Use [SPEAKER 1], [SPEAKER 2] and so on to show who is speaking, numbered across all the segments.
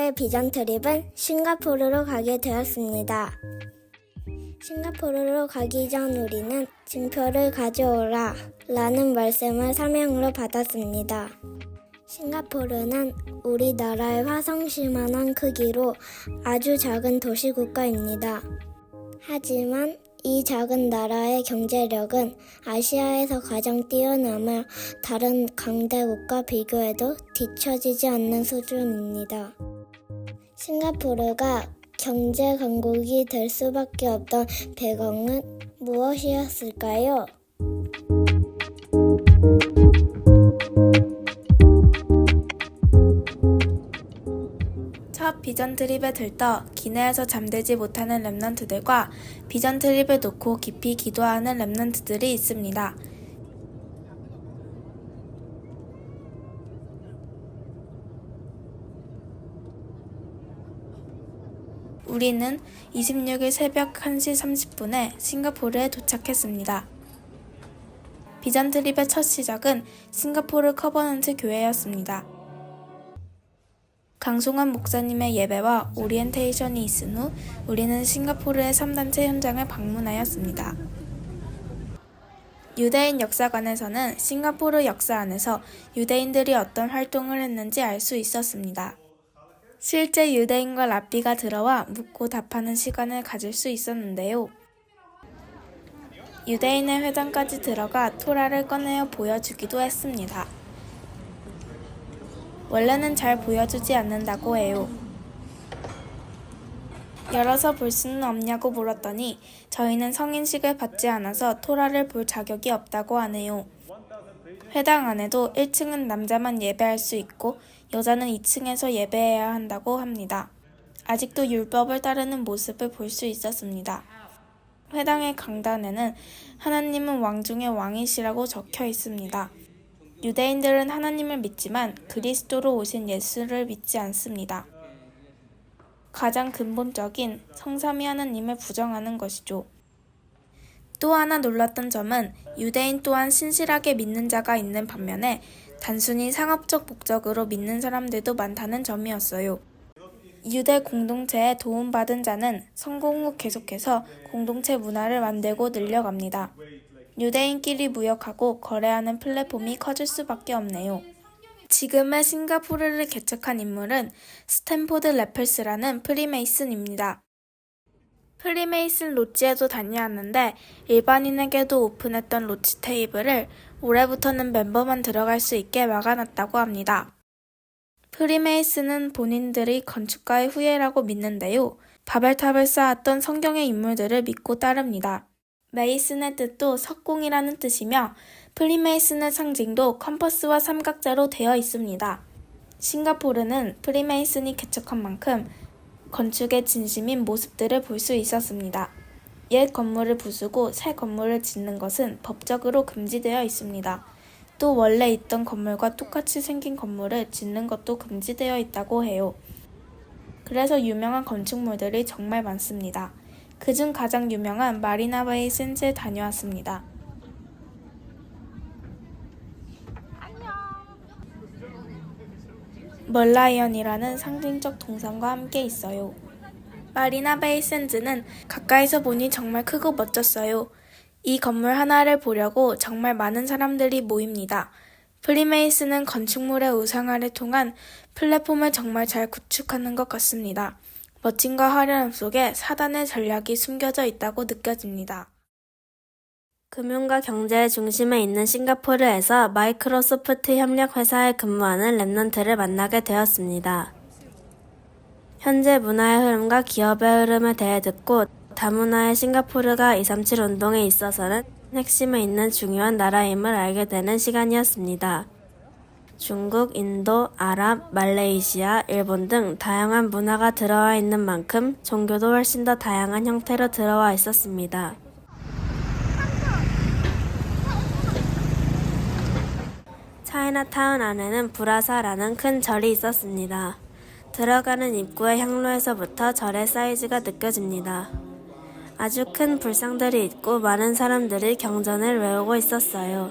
[SPEAKER 1] 오늘의 비전 트립은 싱가포르로 가게 되었습니다. 싱가포르로 가기 전 우리는 증표를 가져오라 라는 말씀을 사명으로 받았습니다. 싱가포르는 우리나라의 화성시만한 크기로 아주 작은 도시국가입니다. 하지만 이 작은 나라의 경제력은 아시아에서 가장 뛰어나며 다른 강대국과 비교해도 뒤처지지 않는 수준입니다. 싱가포르가 경제 강국이 될 수밖에 없던 배경은 무엇이었을까요?
[SPEAKER 2] 첫 비전 트립에 들떠 기내에서 잠들지 못하는 랩런트들과 비전 트립을 놓고 깊이 기도하는 랩런트들이 있습니다. 우리는 26일 새벽 1시 30분에 싱가포르에 도착했습니다. 비전 트립의 첫 시작은 싱가포르 커버넌트 교회였습니다. 강송환 목사님의 예배와 오리엔테이션이 있은 후 우리는 싱가포르의 3단체 현장을 방문하였습니다. 유대인 역사관에서는 싱가포르 역사 안에서 유대인들이 어떤 활동을 했는지 알 수 있었습니다. 실제 유대인과 랍비가 들어와 묻고 답하는 시간을 가질 수 있었는데요. 유대인의 회당까지 들어가 토라를 꺼내어 보여주기도 했습니다. 원래는 잘 보여주지 않는다고 해요. 열어서 볼 수는 없냐고 물었더니 저희는 성인식을 받지 않아서 토라를 볼 자격이 없다고 하네요. 회당 안에도 1층은 남자만 예배할 수 있고 여자는 2층에서 예배해야 한다고 합니다. 아직도 율법을 따르는 모습을 볼 수 있었습니다. 회당의 강단에는 하나님은 왕 중의 왕이시라고 적혀 있습니다. 유대인들은 하나님을 믿지만 그리스도로 오신 예수를 믿지 않습니다. 가장 근본적인 성삼위 하나님을 부정하는 것이죠. 또 하나 놀랐던 점은 유대인 또한 신실하게 믿는 자가 있는 반면에 단순히 상업적 목적으로 믿는 사람들도 많다는 점이었어요. 유대 공동체에 도움받은 자는 성공 후 계속해서 공동체 문화를 만들고 늘려갑니다. 유대인끼리 무역하고 거래하는 플랫폼이 커질 수밖에 없네요. 지금의 싱가포르를 개척한 인물은 스탠포드 래플스라는 프리메이슨입니다. 프리메이슨 로지에도 다녀왔는데 일반인에게도 오픈했던 로지 테이블을 올해부터는 멤버만 들어갈 수 있게 막아놨다고 합니다. 프리메이슨은 본인들이 건축가의 후예라고 믿는데요. 바벨탑을 쌓았던 성경의 인물들을 믿고 따릅니다. 메이슨의 뜻도 석공이라는 뜻이며 프리메이슨의 상징도 컴퍼스와 삼각자로 되어 있습니다. 싱가포르는 프리메이슨이 개척한 만큼 건축의 진심인 모습들을 볼 수 있었습니다. 옛 건물을 부수고 새 건물을 짓는 것은 법적으로 금지되어 있습니다. 또 원래 있던 건물과 똑같이 생긴 건물을 짓는 것도 금지되어 있다고 해요. 그래서 유명한 건축물들이 정말 많습니다. 그중 가장 유명한 마리나 베이 샌즈에 다녀왔습니다. 멀라이언이라는 상징적 동상과 함께 있어요. 마리나 베이 샌즈는 가까이서 보니 정말 크고 멋졌어요. 이 건물 하나를 보려고 정말 많은 사람들이 모입니다. 프리메이슨은 건축물의 우상화를 통한 플랫폼을 정말 잘 구축하는 것 같습니다. 멋짐과 화려함 속에 사단의 전략이 숨겨져 있다고 느껴집니다.
[SPEAKER 3] 금융과 경제의 중심에 있는 싱가포르에서 마이크로소프트 협력 회사에 근무하는 랩런트를 만나게 되었습니다. 현재 문화의 흐름과 기업의 흐름에 대해 듣고 다문화의 싱가포르가 237 운동에 있어서는 핵심에 있는 중요한 나라임을 알게 되는 시간이었습니다. 중국, 인도, 아랍, 말레이시아, 일본 등 다양한 문화가 들어와 있는 만큼 종교도 훨씬 더 다양한 형태로 들어와 있었습니다. 차이나타운 안에는 브라사라는 큰 절이 있었습니다. 들어가는 입구의 향로에서부터 절의 사이즈가 느껴집니다. 아주 큰 불상들이 있고 많은 사람들이 경전을 외우고 있었어요.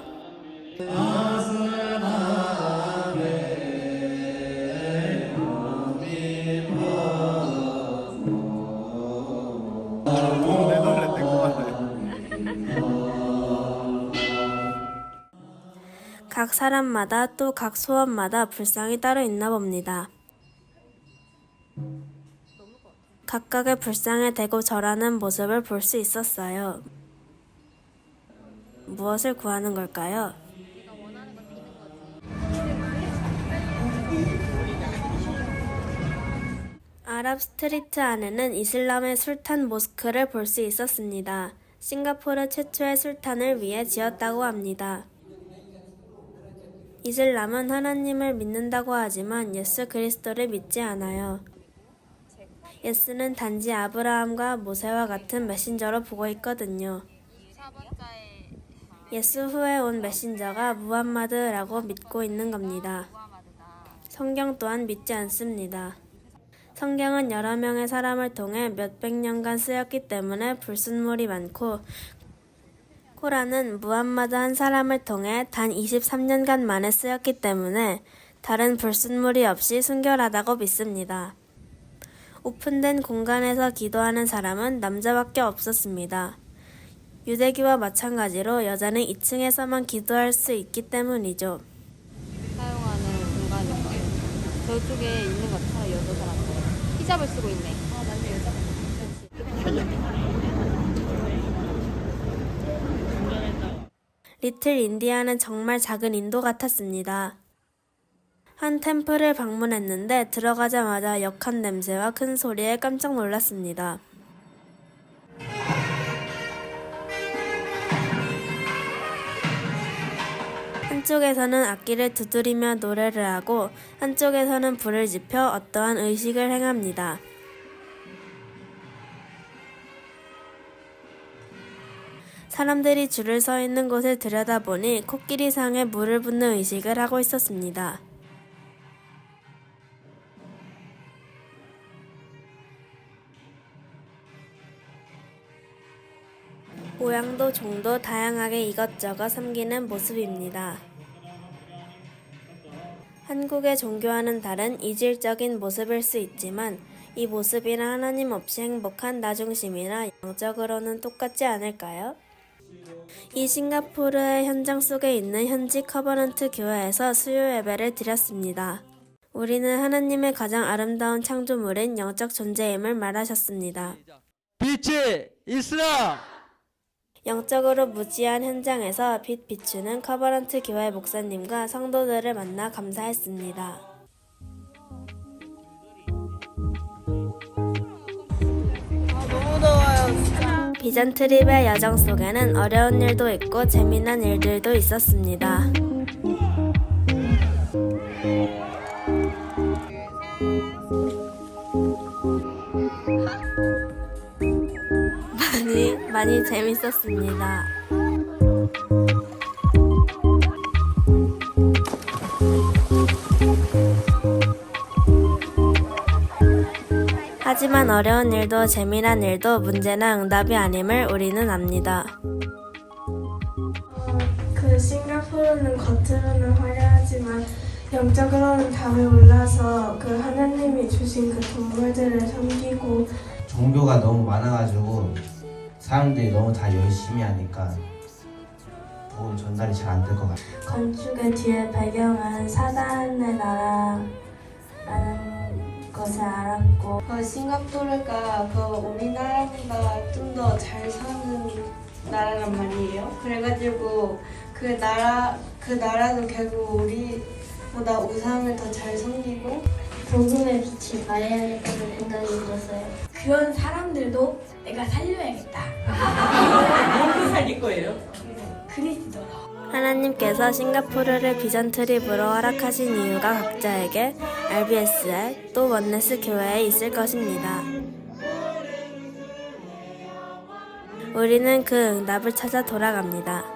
[SPEAKER 3] 각 사람마다 또 각 소원마다 불상이 따로 있나 봅니다. 각각의 불상에 대고 절하는 모습을 볼 수 있었어요. 무엇을 구하는 걸까요? 아랍 스트리트 안에는 이슬람의 술탄 모스크를 볼 수 있었습니다. 싱가포르 최초의 술탄을 위해 지었다고 합니다. 이슬람은 하나님을 믿는다고 하지만 예수 그리스도를 믿지 않아요. 예수는 단지 아브라함과 모세와 같은 메신저로 보고 있거든요. 예수 후에 온 메신저가 무함마드라고 믿고 있는 겁니다. 성경 또한 믿지 않습니다. 성경은 여러 명의 사람을 통해 몇백 년간 쓰였기 때문에 불순물이 많고, 코란은 무함마드 한 사람을 통해 단 23년간 만에 쓰였기 때문에 다른 불순물이 없이 순결하다고 믿습니다. 오픈된 공간에서 기도하는 사람은 남자밖에 없었습니다. 유대교와 마찬가지로 여자는 2층에서만 기도할 수 있기 때문이죠.
[SPEAKER 4] 사용하는 공간일 거예요. 저쪽에 있는 것처럼 여자 사람들 히잡을 쓰고 있네. 나도 여자.
[SPEAKER 3] 리틀 인디아는 정말 작은 인도 같았습니다. 한 템플을 방문했는데 들어가자마자 역한 냄새와 큰 소리에 깜짝 놀랐습니다. 한쪽에서는 악기를 두드리며 노래를 하고 한쪽에서는 불을 지펴 어떠한 의식을 행합니다. 사람들이 줄을 서 있는 곳을 들여다보니 코끼리상에 물을 붓는 의식을 하고 있었습니다. 모양도 종도 다양하게 이것저것 섬기는 모습입니다. 한국의 종교와는 다른 이질적인 모습일 수 있지만 이 모습이란 하나님 없이 행복한 나 중심이라 영적으로는 똑같지 않을까요? 이 싱가포르의 현장 속에 있는 현지 커버넌트 교회에서 수요 예배를 드렸습니다. 우리는 하나님의 가장 아름다운 창조물인 영적 존재임을 말하셨습니다.
[SPEAKER 5] 빛이 있으라!
[SPEAKER 3] 영적으로 무지한 현장에서 빛 비추는 커버넌트 교회 목사님과 성도들을 만나 감사했습니다.
[SPEAKER 4] 너무 더워요, 진짜.
[SPEAKER 3] 비전 트립의 여정 속에는 어려운 일도 있고 재미난 일들도 있었습니다. 많이 재밌었습니다. 하지만 어려운 일도 재미난 일도 문제나 응답이 아님을 우리는 압니다.
[SPEAKER 6] 그 싱가포르는 겉으로는 화려하지만 영적으로는 담을 몰라서 그 하나님이 주신 그 동물들을 섬기고
[SPEAKER 7] 종교가 너무 많아가지고 사람들이 너무 다 열심히 하니까 복음 전달이 잘 안 될 것 같아요.
[SPEAKER 6] 건축의 뒤에 배경은 사단의 나라라는 것을 알았고 싱가포르가 우리나라보다 좀 더 잘 사는 나라란 말이에요. 그래가지고 그 나라도 결국 우리보다 우상을 더 잘 섬기고
[SPEAKER 1] 복음의 빛이 발해야겠다는 생각이 들었어요.
[SPEAKER 8] 그런 사람들도 내가 살려야겠다.
[SPEAKER 4] 누구 살릴 거예요?
[SPEAKER 8] 그리스도로.
[SPEAKER 3] 하나님께서 싱가포르를 비전 트립으로 허락하신 이유가 각자에게 RBS에 또 원네스 교회에 있을 것입니다. 우리는 그 응답을 찾아 돌아갑니다.